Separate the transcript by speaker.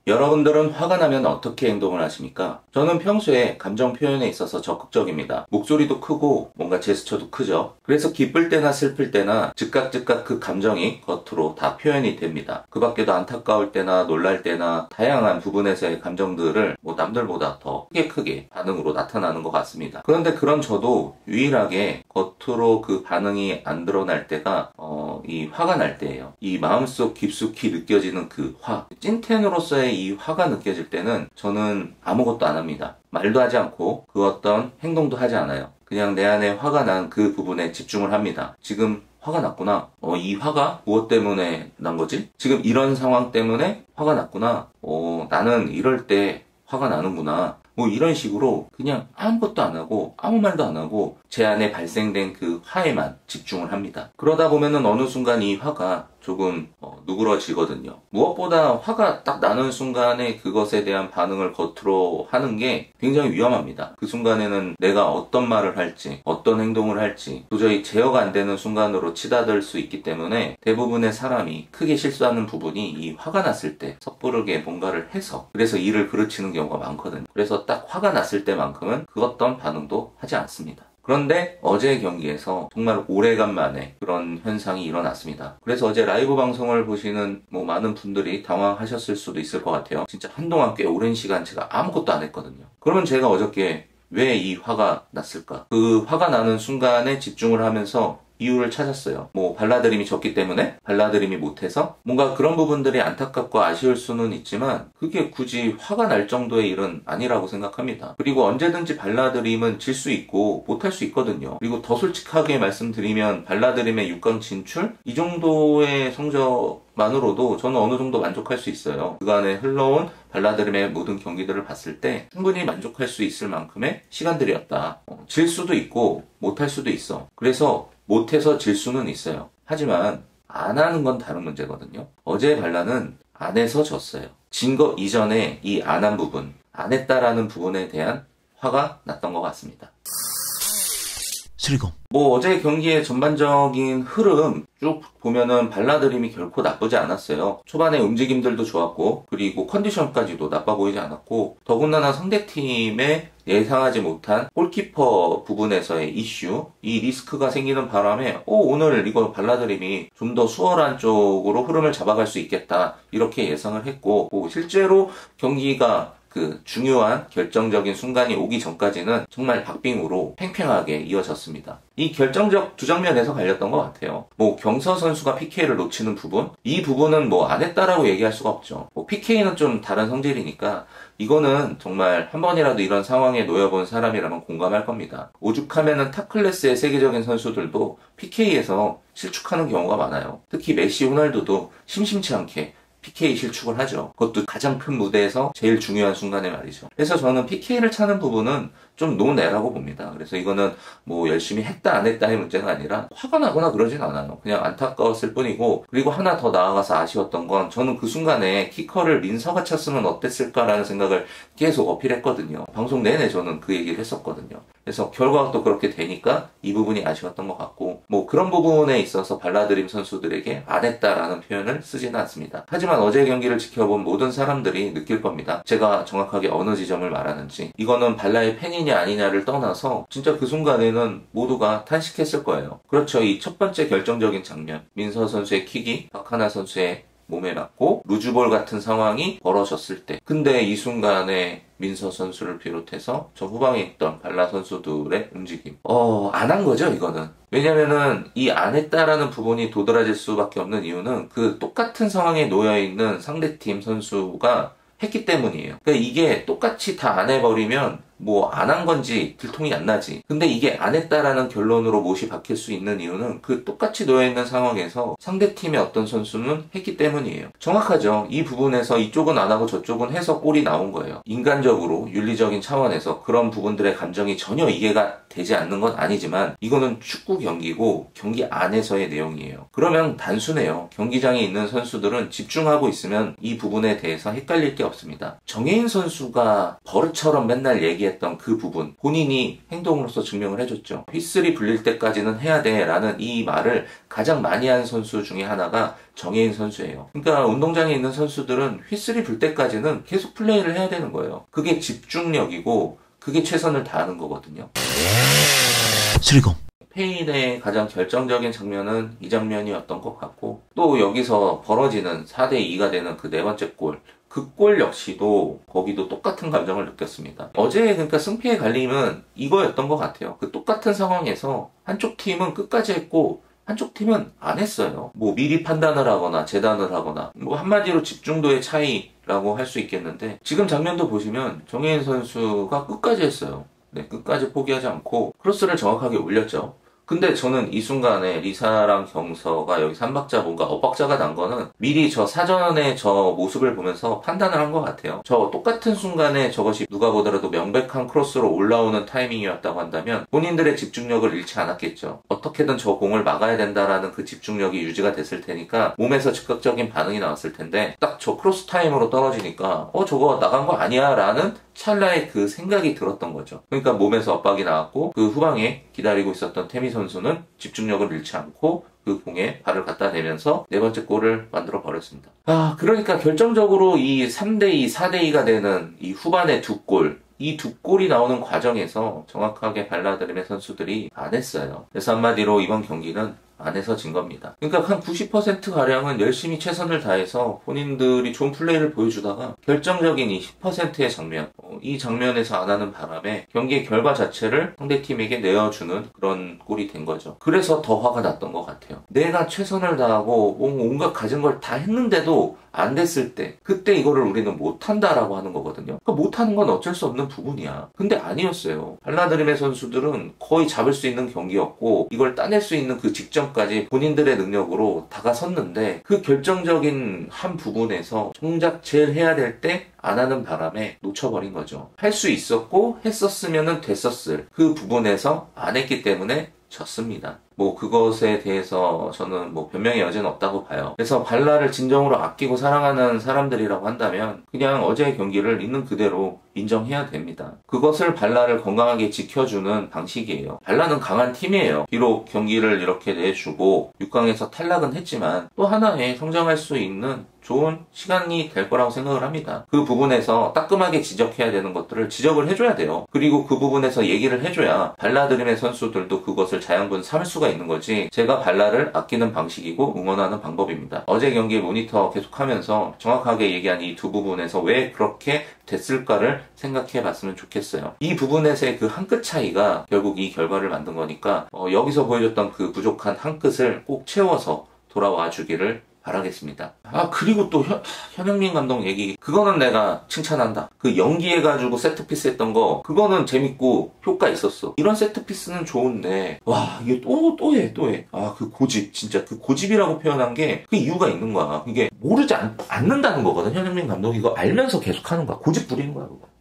Speaker 1: 여러분들은 화가 나면 어떻게 행동을 하십니까? 저는 평소에 감정 표현에 있어서 적극적입니다. 목소리도 크고 뭔가 제스처도 크죠. 그래서 기쁠 때나 슬플 때나 즉각 그 감정이 겉으로 다 표현이 됩니다. 그 밖에도 안타까울 때나 놀랄 때나 다양한 부분에서의 감정들을 남들보다 더 크게 반응으로 나타나는 것 같습니다. 그런데 그런 저도 유일하게 겉으로 그 반응이 안 드러날 때가 이 화가 날 때예요. 이 마음속 깊숙이 느껴지는 그 화, 찐텐으로서의 이 화가 느껴질 때는 저는 아무것도 안 합니다. 말도 하지 않고 그 어떤 행동도 하지 않아요. 그냥 내 안에 화가 난 그 부분에 집중을 합니다. 지금 화가 났구나. 이 화가 무엇 때문에 난 거지? 지금 이런 상황 때문에 화가 났구나. 나는 이럴 때 화가 나는구나. 이런 식으로 그냥 아무것도 안 하고 아무 말도 안 하고 제 안에 발생된 그 화에만 집중을 합니다. 그러다 보면은 어느 순간 이 화가 조금 누그러지거든요. 무엇보다 화가 딱 나는 순간에 그것에 대한 반응을 겉으로 하는 게 굉장히 위험합니다. 그 순간에는 내가 어떤 말을 할지 어떤 행동을 할지 도저히 제어가 안 되는 순간으로 치닫을 수 있기 때문에 대부분의 사람이 크게 실수하는 부분이 이 화가 났을 때 섣부르게 뭔가를 해서 그래서 일을 그르치는 경우가 많거든요. 그래서 딱 화가 났을 때만큼은 그 어떤 반응도 하지 않습니다. 그런데 어제 경기에서 정말 오래간만에 그런 현상이 일어났습니다. 그래서 어제 라이브 방송을 보시는 많은 분들이 당황하셨을 수도 있을 것 같아요. 진짜 한동안 꽤 오랜 시간 제가 아무것도 안 했거든요. 그러면 제가 어저께 왜 이 화가 났을까? 그 화가 나는 순간에 집중을 하면서 이유를 찾았어요. 발라드림이 졌기 때문에? 발라드림이 못해서? 뭔가 그런 부분들이 안타깝고 아쉬울 수는 있지만 그게 굳이 화가 날 정도의 일은 아니라고 생각합니다. 그리고 언제든지 발라드림은 질 수 있고 못할 수 있거든요. 그리고 더 솔직하게 말씀드리면 발라드림의 6강 진출? 이 정도의 성적만으로도 저는 어느 정도 만족할 수 있어요. 그간에 흘러온 발라드림의 모든 경기들을 봤을 때 충분히 만족할 수 있을 만큼의 시간들이었다. 질 수도 있고 못할 수도 있어. 그래서 못해서 질 수는 있어요. 하지만 안 하는 건 다른 문제거든요. 어제 발라는 안 해서 졌어요. 진 거 이전에 이 안 한 부분, 안 했다라는 부분에 대한 화가 났던 것 같습니다.
Speaker 2: 슬금.
Speaker 1: 어제 경기의 전반적인 흐름 쭉 보면은 발라드림이 결코 나쁘지 않았어요. 초반에 움직임들도 좋았고 그리고 컨디션까지도 나빠 보이지 않았고 더군다나 상대팀의 예상하지 못한 골키퍼 부분에서의 이슈, 이 리스크가 생기는 바람에 오늘 이거 발라드림이 좀 더 수월한 쪽으로 흐름을 잡아갈 수 있겠다 이렇게 예상을 했고 실제로 경기가 그 중요한 결정적인 순간이 오기 전까지는 정말 박빙으로 팽팽하게 이어졌습니다. 이 결정적 두 장면에서 갈렸던 것 같아요. 경서 선수가 PK를 놓치는 부분? 이 부분은 안 했다라고 얘기할 수가 없죠. PK는 좀 다른 성질이니까 이거는 정말 한 번이라도 이런 상황에 놓여본 사람이라면 공감할 겁니다. 오죽하면은 탑 클래스의 세계적인 선수들도 PK에서 실축하는 경우가 많아요. 특히 메시, 호날두도 심심치 않게 PK 실축을 하죠. 그것도 가장 큰 무대에서 제일 중요한 순간에 말이죠. 그래서 저는 PK를 차는 부분은 좀 노내라고 봅니다. 그래서 이거는 열심히 했다 안 했다의 문제가 아니라 화가 나거나 그러진 않아요. 그냥 안타까웠을 뿐이고 그리고 하나 더 나아가서 아쉬웠던 건 저는 그 순간에 키커를 민서가 찼으면 어땠을까라는 생각을 계속 어필했거든요. 방송 내내 저는 그 얘기를 했었거든요. 그래서 결과가 또 그렇게 되니까 이 부분이 아쉬웠던 것 같고 그런 부분에 있어서 발라드림 선수들에게 안 했다라는 표현을 쓰지는 않습니다. 하지만 어제 경기를 지켜본 모든 사람들이 느낄 겁니다. 제가 정확하게 어느 지점을 말하는지. 이거는 발라의 팬이냐 아니냐를 떠나서 진짜 그 순간에는 모두가 탄식했을 거예요. 그렇죠. 이 첫 번째 결정적인 장면, 민서 선수의 킥이 박하나 선수의 몸에 맞고 루즈볼 같은 상황이 벌어졌을 때 근데 이 순간에 민서 선수를 비롯해서 저 후방에 있던 발라 선수들의 움직임 안 한 거죠 이거는. 왜냐면은 이 안 했다라는 부분이 도드라질 수밖에 없는 이유는 그 똑같은 상황에 놓여있는 상대팀 선수가 했기 때문이에요. 그러니까 이게 똑같이 다 안 해버리면 안 한 건지 들통이 안 나지. 근데 이게 안 했다라는 결론으로 못이 박힐 수 있는 이유는 그 똑같이 놓여있는 상황에서 상대팀의 어떤 선수는 했기 때문이에요. 정확하죠. 이 부분에서 이쪽은 안 하고 저쪽은 해서 골이 나온 거예요. 인간적으로 윤리적인 차원에서 그런 부분들의 감정이 전혀 이해가 되지 않는 건 아니지만 이거는 축구 경기고 경기 안에서의 내용이에요. 그러면 단순해요. 경기장에 있는 선수들은 집중하고 있으면 이 부분에 대해서 헷갈릴 게 없습니다. 정혜인 선수가 버릇처럼 맨날 얘기 얘기했던 그 부분 본인이 행동으로서 증명을 해줬죠. 휘슬이 불릴 때까지는 해야 돼 라는 이 말을 가장 많이 한 선수 중에 하나가 정혜인 선수예요. 그러니까 운동장에 있는 선수들은 휘슬이 불 때까지는 계속 플레이를 해야 되는 거예요. 그게 집중력이고 그게 최선을 다하는 거거든요.
Speaker 2: 슬리공
Speaker 1: 스페인의 가장 결정적인 장면은 이 장면이었던 것 같고, 또 여기서 벌어지는 4대2가 되는 그 네 번째 골, 그 골 역시도 거기도 똑같은 감정을 느꼈습니다. 어제 그러니까 승패의 갈림은 이거였던 것 같아요. 그 똑같은 상황에서 한쪽 팀은 끝까지 했고 한쪽 팀은 안 했어요. 뭐 미리 판단을 하거나 재단을 하거나, 뭐 한마디로 집중도의 차이라고 할 수 있겠는데, 지금 장면도 보시면 정혜인 선수가 끝까지 했어요. 네, 끝까지 포기하지 않고 크로스를 정확하게 올렸죠. 근데 저는 이 순간에 리사랑 경서가 여기 3박자 뭔가 엇박자가 난 거는 미리 저 사전에 저 모습을 보면서 판단을 한 것 같아요. 저 똑같은 순간에 저것이 누가 보더라도 명백한 크로스로 올라오는 타이밍이었다고 한다면 본인들의 집중력을 잃지 않았겠죠. 어떻게든 저 공을 막아야 된다라는 그 집중력이 유지가 됐을 테니까 몸에서 즉각적인 반응이 나왔을 텐데, 딱 저 크로스 타임으로 떨어지니까 저거 나간 거 아니야 라는 찰나의 그 생각이 들었던 거죠. 그러니까 몸에서 엇박이 나왔고 그 후방에 기다리고 있었던 태미 선수는 집중력을 잃지 않고 그 공에 발을 갖다 대면서 네 번째 골을 만들어 버렸습니다. 그러니까 결정적으로 이 3대2, 4대2가 되는 이 후반의 두 골, 이 두 골이 나오는 과정에서 정확하게 발라드림의 선수들이 안 했어요. 그래서 한마디로 이번 경기는 안 해서 진 겁니다. 그러니까 한 90%가량은 열심히 최선을 다해서 본인들이 좋은 플레이를 보여주다가 결정적인 이 10%의 장면, 이 장면에서 안 하는 바람에 경기의 결과 자체를 상대팀에게 내어주는 그런 꼴이 된 거죠. 그래서 더 화가 났던 것 같아요. 내가 최선을 다하고 온갖 가진 걸 다 했는데도 안 됐을 때, 그때 이거를 우리는 못한다라고 하는 거거든요. 그러니까 못하는 건 어쩔 수 없는 부분이야. 근데 아니었어요. 발라드림의 선수들은 거의 잡을 수 있는 경기였고 이걸 따낼 수 있는 그 직전까지 본인들의 능력으로 다가섰는데, 그 결정적인 한 부분에서 정작 제일 해야 될 때 안 하는 바람에 놓쳐버린 거죠. 할 수 있었고 했었으면 됐었을 그 부분에서 안 했기 때문에 졌습니다. 뭐 그것에 대해서 저는 뭐 변명의 여지는 없다고 봐요. 그래서 발라를 진정으로 아끼고 사랑하는 사람들이라고 한다면 그냥 어제의 경기를 있는 그대로 인정해야 됩니다. 그것을 발라를 건강하게 지켜주는 방식이에요. 발라는 강한 팀이에요. 비록 경기를 이렇게 내주고 6강에서 탈락은 했지만 또 하나의 성장할 수 있는 좋은 시간이 될 거라고 생각을 합니다. 그 부분에서 따끔하게 지적해야 되는 것들을 지적을 해줘야 돼요. 그리고 그 부분에서 얘기를 해줘야 발라드림의 선수들도 그것을 자양분 삼을 수가 있는 거지, 제가 발라를 아끼는 방식이고 응원하는 방법입니다. 어제 경기 모니터 계속하면서 정확하게 얘기한 이 두 부분에서 왜 그렇게 됐을까를 생각해 봤으면 좋겠어요. 이 부분에서의 그 한 끗 차이가 결국 이 결과를 만든 거니까 여기서 보여줬던 그 부족한 한 끗을 꼭 채워서 돌아와 주기를 바라겠습니다. 그리고 또 현영민 감독 얘기, 그거는 내가 칭찬한다. 그 연기해가지고 세트피스 했던 거, 그거는 재밌고 효과 있었어. 이런 세트피스는 좋은데 이게 또 해. 그 고집, 진짜 그 고집이라고 표현한 게 그 이유가 있는 거야. 이게 모르지 않는다는 거거든. 현영민 감독이 이거 알면서 계속 하는 거야. 고집 부리는 거야 그거.